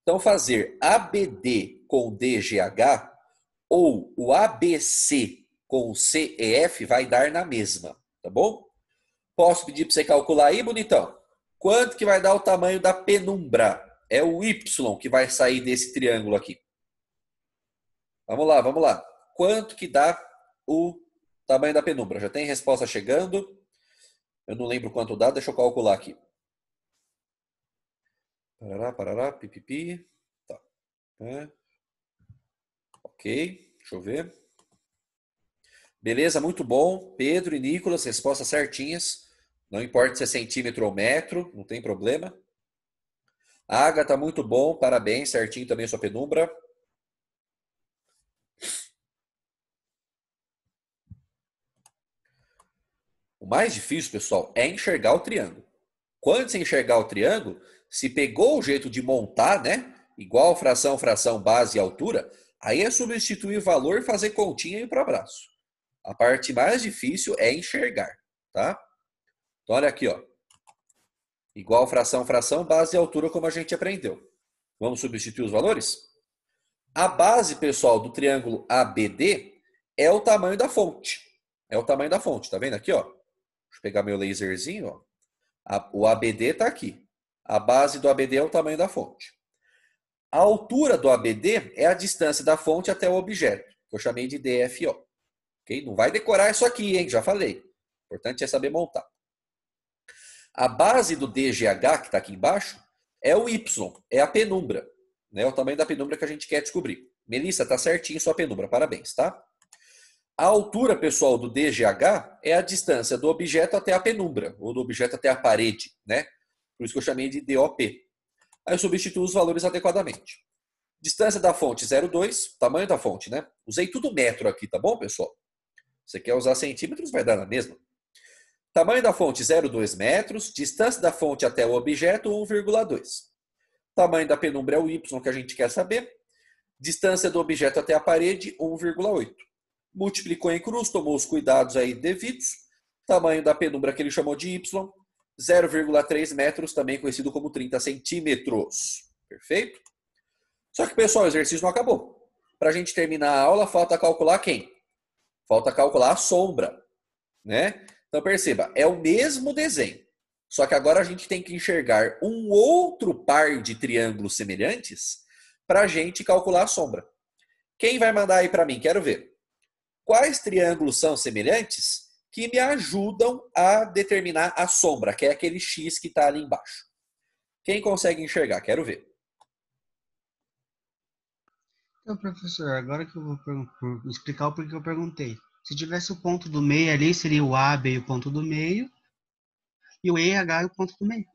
Então, fazer ABD com DGH ou o ABC com CEF vai dar na mesma, tá bom? Posso pedir para você calcular aí, bonitão? Quanto que vai dar o tamanho da penumbra? É o Y que vai sair desse triângulo aqui. Vamos lá, vamos lá. Quanto que dá o tamanho da penumbra? Já tem resposta chegando. Eu não lembro quanto dá, deixa eu calcular aqui. Parará, parará, pipipi. Tá. Ok, deixa eu ver. Beleza, muito bom. Pedro e Nicolas, respostas certinhas. Não importa se é centímetro ou metro, não tem problema. Agatha, muito bom, parabéns, certinho também sua penumbra. O mais difícil, pessoal, é enxergar o triângulo. Quando você enxergar o triângulo, se pegou o jeito de montar, né? Igual fração, fração, base e altura, aí é substituir o valor, fazer continha e ir para o abraço. A parte mais difícil é enxergar, tá? Então, olha aqui, ó. Igual fração, fração, base e altura, como a gente aprendeu. Vamos substituir os valores? A base, pessoal, do triângulo ABD é o tamanho da fonte. É o tamanho da fonte, tá vendo aqui, ó? Deixa eu pegar meu laserzinho, ó. O ABD está aqui. A base do ABD é o tamanho da fonte. A altura do ABD é a distância da fonte até o objeto, que eu chamei de DFO. Okay? Não vai decorar isso aqui, hein? Já falei. O importante é saber montar. A base do DGH, que está aqui embaixo, é o Y, é a penumbra. Né? O tamanho da penumbra que a gente quer descobrir. Melissa, está certinho sua penumbra. Parabéns, tá? A altura, pessoal, do DGH é a distância do objeto até a penumbra, ou do objeto até a parede, né? Por isso que eu chamei de DOP. Aí eu substituo os valores adequadamente. Distância da fonte 0,2, tamanho da fonte, né? Usei tudo metro aqui, tá bom, pessoal? Você quer usar centímetros, vai dar na mesma. Tamanho da fonte 0,2 metros, distância da fonte até o objeto 1,2. Tamanho da penumbra é o Y que a gente quer saber. Distância do objeto até a parede 1,8. multiplicou em cruz, tomou os cuidados aí devidos. Tamanho da penumbra que ele chamou de Y, 0,3 metros, também conhecido como 30 centímetros. Perfeito? Só que, pessoal, o exercício não acabou. Para a gente terminar a aula, falta calcular quem? Falta calcular a sombra, né? Então, perceba, é o mesmo desenho. Só que agora a gente tem que enxergar um outro par de triângulos semelhantes para a gente calcular a sombra. Quem vai mandar aí para mim? Quero ver. Quais triângulos são semelhantes que me ajudam a determinar a sombra, que é aquele X que está ali embaixo? Quem consegue enxergar? Quero ver. Então, professor, agora que eu vou explicar o porquê eu perguntei. Se tivesse o ponto do meio ali, seria o A, B e o ponto do meio, e o E, H e o ponto do meio.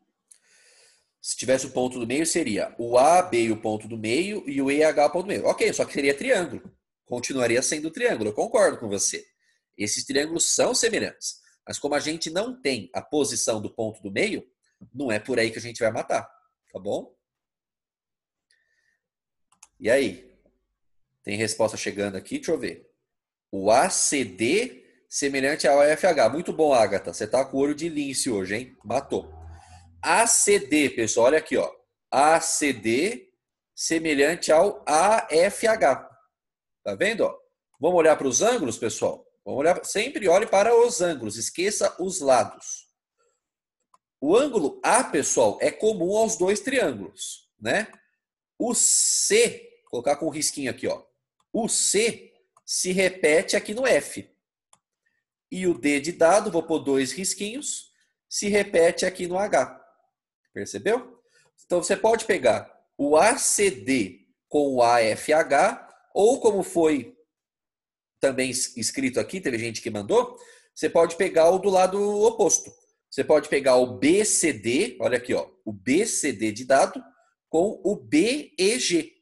Se tivesse o ponto do meio, seria o A, B e o ponto do meio e o E, H o ponto do meio. Ok, só que seria triângulo. Continuaria sendo triângulo, eu concordo com você. Esses triângulos são semelhantes. Mas como a gente não tem a posição do ponto do meio, não é por aí que a gente vai matar. Tá bom? E aí? Tem resposta chegando aqui, deixa eu ver. O ACD semelhante ao FH. Muito bom, Agatha. Você tá com o olho de lince hoje, hein? Matou. ACD, pessoal, olha aqui, ó. ACD semelhante ao AFH. Tá vendo? Ó? Vamos olhar para os ângulos, pessoal? Vamos olhar, sempre olhe para os ângulos, esqueça os lados. O ângulo A, pessoal, é comum aos dois triângulos, né? O C, vou colocar com um risquinho aqui, ó. O C se repete aqui no F. E o D de dado, vou pôr dois risquinhos, se repete aqui no H. Percebeu? Então você pode pegar o ACD com o AFH, ou como foi também escrito aqui, teve gente que mandou, você pode pegar o do lado oposto. Você pode pegar o BCD, olha aqui, ó, o BCD de dado com o BEG,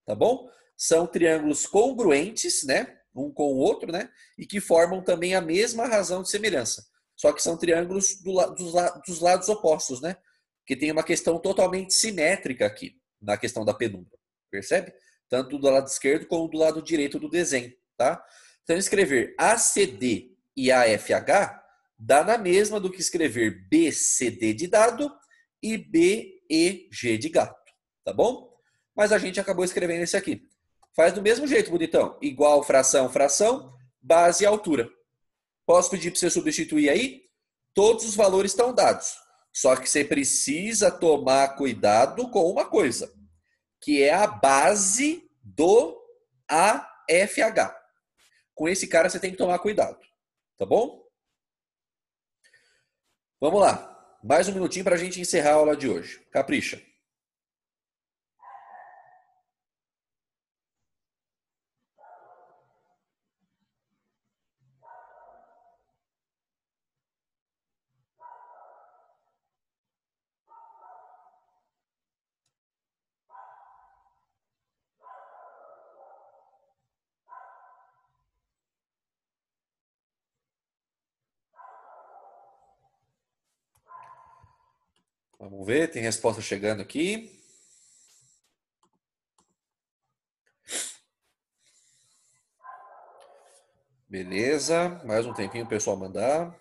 tá bom? São triângulos congruentes, né? Um com o outro, né? E que formam também a mesma razão de semelhança. Só que são triângulos dos lados opostos, né? Que tem uma questão totalmente simétrica aqui, na questão da penumbra. Percebe? Tanto do lado esquerdo como do lado direito do desenho, tá? Então, escrever ACD e AFH dá na mesma do que escrever BCD de dado e BEG de gato, tá bom? Mas a gente acabou escrevendo esse aqui. Faz do mesmo jeito, bonitão. Igual fração, fração, base e altura. Posso pedir para você substituir aí? Todos os valores estão dados. Só que você precisa tomar cuidado com uma coisa, que é a base do AFH. Com esse cara você tem que tomar cuidado, tá bom? Vamos lá. Mais um minutinho para a gente encerrar a aula de hoje. Capricha. Vamos ver, tem resposta chegando aqui. Beleza, mais um tempinho o pessoal mandar.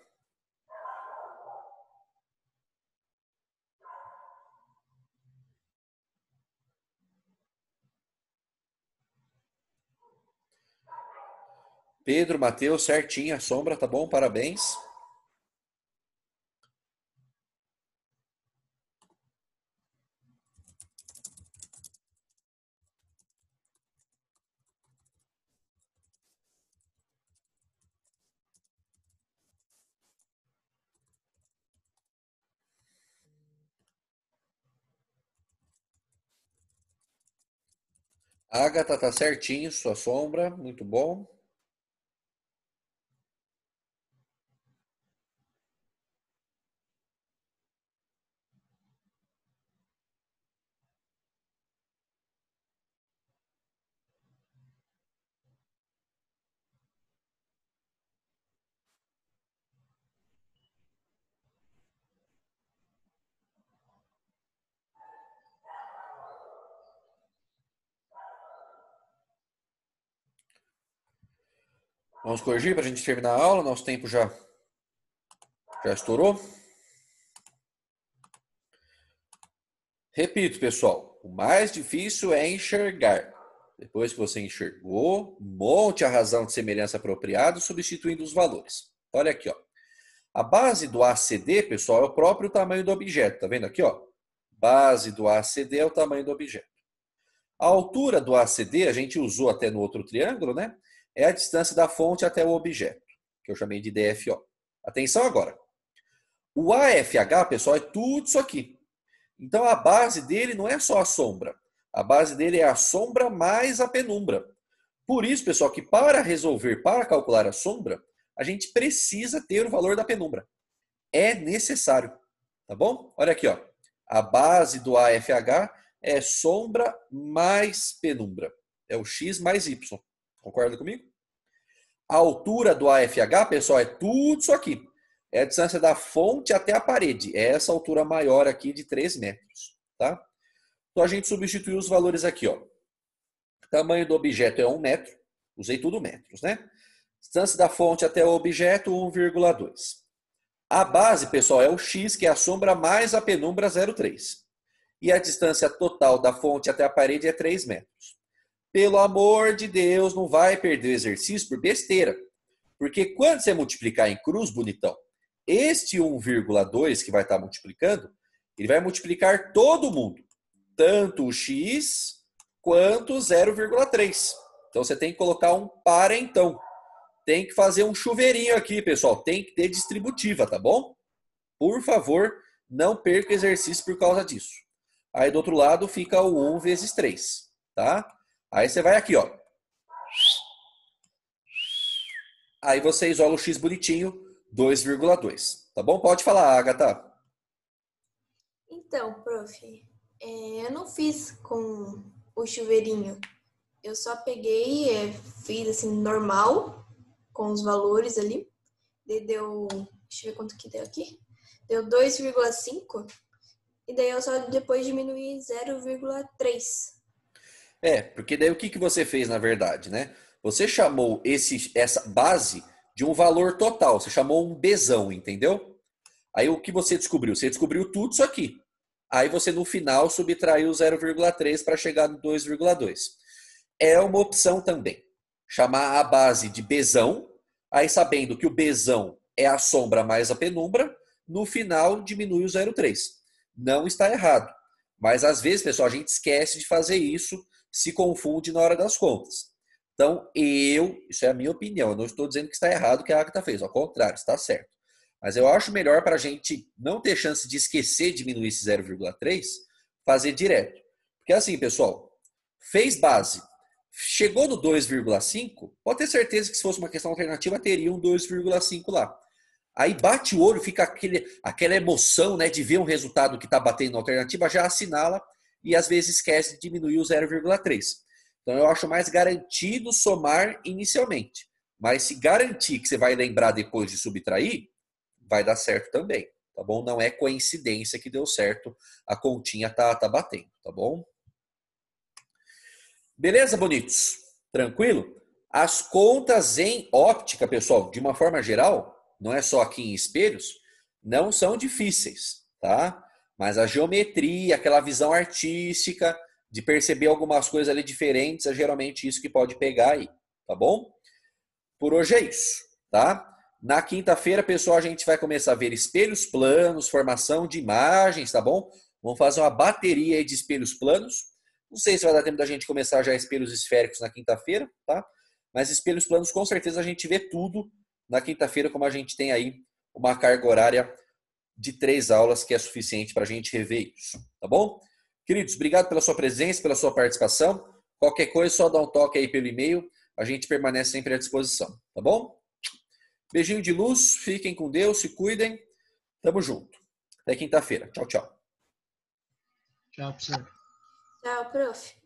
Pedro, Matheus, certinho, a sombra, tá bom? Parabéns. Agatha, tá certinho, sua sombra, muito bom. Vamos corrigir para a gente terminar a aula. Nosso tempo já estourou. Repito, pessoal. O mais difícil é enxergar. Depois que você enxergou, monte a razão de semelhança apropriada substituindo os valores. Olha aqui, ó. A base do ACD, pessoal, é o próprio tamanho do objeto. Tá vendo aqui, ó? Base do ACD é o tamanho do objeto. A altura do ACD, a gente usou até no outro triângulo, né? É a distância da fonte até o objeto, que eu chamei de DFO. Atenção agora. O AFH, pessoal, é tudo isso aqui. Então, a base dele não é só a sombra. A base dele é a sombra mais a penumbra. Por isso, pessoal, que para calcular a sombra, a gente precisa ter o valor da penumbra. É necessário. Tá bom? Olha aqui, ó. A base do AFH é sombra mais penumbra. É o X mais Y. Concorda comigo? A altura do AFH, pessoal, é tudo isso aqui. É a distância da fonte até a parede. É essa altura maior aqui de 3 metros. Tá? Então, a gente substituiu os valores aqui, ó. Tamanho do objeto é 1 metro. Usei tudo metros, né? Distância da fonte até o objeto, 1,2. A base, pessoal, é o X, que é a sombra mais a penumbra, 0,3. E a distância total da fonte até a parede é 3 metros. Pelo amor de Deus, não vai perder o exercício por besteira. Porque quando você multiplicar em cruz, bonitão, este 1,2 que vai estar multiplicando, ele vai multiplicar todo mundo. Tanto o X quanto o 0,3. Então você tem que colocar um parentão. Tem que fazer um chuveirinho aqui, pessoal. Tem que ter distributiva, tá bom? Por favor, não perca exercício por causa disso. Aí do outro lado fica o 1 vezes 3, tá? Aí você vai aqui, ó. Aí você isola o X bonitinho, 2,2. Tá bom? Pode falar, Agatha. Então, prof, eu não fiz com o chuveirinho. Eu só peguei, fiz assim, normal, com os valores ali. Deu, deixa eu ver quanto que deu aqui. Deu 2,5. E daí eu só depois diminuí 0,3. Porque daí o que você fez na verdade, né? Você chamou essa base de um valor total. Você chamou um Bzão, entendeu? Aí o que você descobriu? Você descobriu tudo isso aqui. Aí você no final subtraiu 0,3 para chegar no 2,2. É uma opção também. Chamar a base de Bzão, aí sabendo que o Bzão é a sombra mais a penumbra, no final diminui o 0,3. Não está errado. Mas às vezes, pessoal, a gente esquece de fazer isso, se confunde na hora das contas. Então, isso é a minha opinião, eu não estou dizendo que está errado o que a Agatha fez, ao contrário, está certo. Mas eu acho melhor para a gente não ter chance de esquecer de diminuir esse 0,3, fazer direto. Porque assim, pessoal, fez base, chegou no 2,5, pode ter certeza que se fosse uma questão alternativa, teria um 2,5 lá. Aí bate o olho, fica aquela emoção, né, de ver um resultado que está batendo na alternativa, já assinala e às vezes esquece de diminuir o 0,3. Então eu acho mais garantido somar inicialmente. Mas se garantir que você vai lembrar depois de subtrair, vai dar certo também, tá bom? Não é coincidência que deu certo, a continha tá batendo, tá bom? Beleza, bonitos? Tranquilo? As contas em óptica, pessoal, de uma forma geral, não é só aqui em espelhos, não são difíceis, tá? Mas a geometria, aquela visão artística, de perceber algumas coisas ali diferentes, é geralmente isso que pode pegar aí, tá bom? Por hoje é isso, tá? Na quinta-feira, pessoal, a gente vai começar a ver espelhos planos, formação de imagens, tá bom? Vamos fazer uma bateria aí de espelhos planos. Não sei se vai dar tempo da gente começar já espelhos esféricos na quinta-feira, tá? Mas espelhos planos, com certeza, a gente vê tudo na quinta-feira, como a gente tem aí uma carga horária de 3 aulas, que é suficiente para a gente rever isso, tá bom? Queridos, obrigado pela sua presença, pela sua participação. Qualquer coisa, só dá um toque aí pelo e-mail. A gente permanece sempre à disposição, tá bom? Beijinho de luz, fiquem com Deus, se cuidem. Tamo junto. Até quinta-feira. Tchau, tchau. Tchau, professor. Tchau, prof.